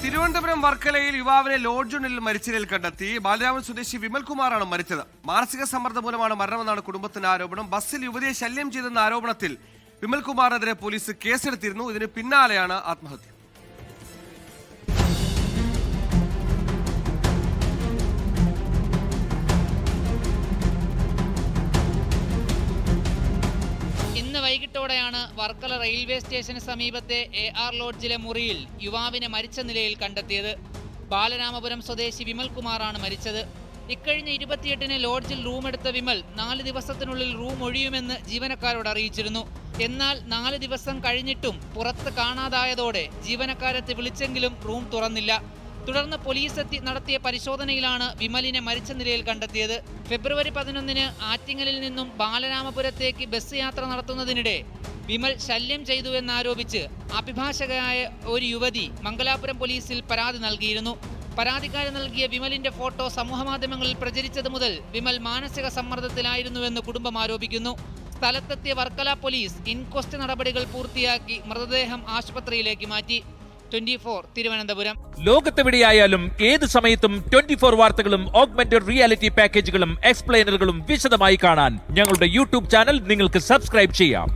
തിരുവനന്തപുരം വർക്കലയിൽ യുവാവിനെ ലോഡ്ജിനുള്ളിൽ മരിച്ച നിലയിൽ കണ്ടെത്തി. ബാലരാമൻ സ്വദേശി വിമൽകുമാറാണ് മരിച്ചത്. മാനസിക സമ്മർദ്ദം മൂലമാണ് മരണമെന്നാണ് കുടുംബത്തിന്റെ ആരോപണം. ബസ്സിൽ യുവതിയെ ശല്യം ചെയ്തെന്ന ആരോപണത്തിൽ വിമൽകുമാറിനെതിരെ പോലീസ് കേസെടുത്തിരുന്നു. ഇതിന് പിന്നാലെയാണ് ആത്മഹത്യ. ഇന്ന് വൈകിട്ടോടെയാണ് വർക്കല റെയിൽവേ സ്റ്റേഷന് സമീപത്തെ AR ലോഡ്ജിലെ മുറിയിൽ യുവാവിനെ മരിച്ച നിലയിൽ കണ്ടെത്തിയത്. ബാലരാമപുരം സ്വദേശി വിമൽകുമാറാണ് മരിച്ചത്. ഇക്കഴിഞ്ഞ 28-ന് ലോഡ്ജിൽ റൂമെടുത്ത വിമൽ 4 ദിവസത്തിനുള്ളിൽ റൂം ഒഴിയുമെന്ന് ജീവനക്കാരോട് അറിയിച്ചിരുന്നു. എന്നാൽ 4 ദിവസം കഴിഞ്ഞിട്ടും പുറത്ത് കാണാതായതോടെ ജീവനക്കാരെത്തി വിളിച്ചെങ്കിലും റൂം തുറന്നില്ല. തുടർന്ന് പോലീസ് എത്തി നടത്തിയ പരിശോധനയിലാണ് വിമലിനെ മരിച്ച നിലയിൽ കണ്ടെത്തിയത്. ഫെബ്രുവരി 11-ന് ആറ്റിങ്ങലിൽ നിന്നും ബാലരാമപുരത്തേക്ക് ബസ് യാത്ര നടത്തുന്നതിനിടെ വിമൽ ശല്യം ചെയ്തു എന്നാരോപിച്ച് അഭിഭാഷകയായ ഒരു യുവതി മംഗലാപുരം പോലീസിൽ പരാതി നൽകിയിരുന്നു. പരാതിക്കാരൻ നൽകിയ വിമലിന്റെ ഫോട്ടോ സമൂഹമാധ്യമങ്ങളിൽ പ്രചരിച്ചത് മുതൽ വിമൽ മാനസിക സമ്മർദ്ദത്തിലായിരുന്നുവെന്ന് കുടുംബം ആരോപിക്കുന്നു. സ്ഥലത്തെത്തിയ വർക്കല പോലീസ് ഇൻക്വസ്റ്റ് നടപടികൾ പൂർത്തിയാക്കി മൃതദേഹം ആശുപത്രിയിലേക്ക് മാറ്റി. 24 തിരുവനന്തപുരം. ലോകത്തെവിടെയായാലും ഏത് സമയത്തും 24 വാർത്തകളും ഓഗ്മെന്റഡ് റിയാലിറ്റി പാക്കേജുകളും എക്സ്പ്ലെയിനറുകളും വിശദമായി കാണാൻ ഞങ്ങളുടെ യൂട്യൂബ് ചാനൽ നിങ്ങൾക്ക് സബ്സ്ക്രൈബ് ചെയ്യാം.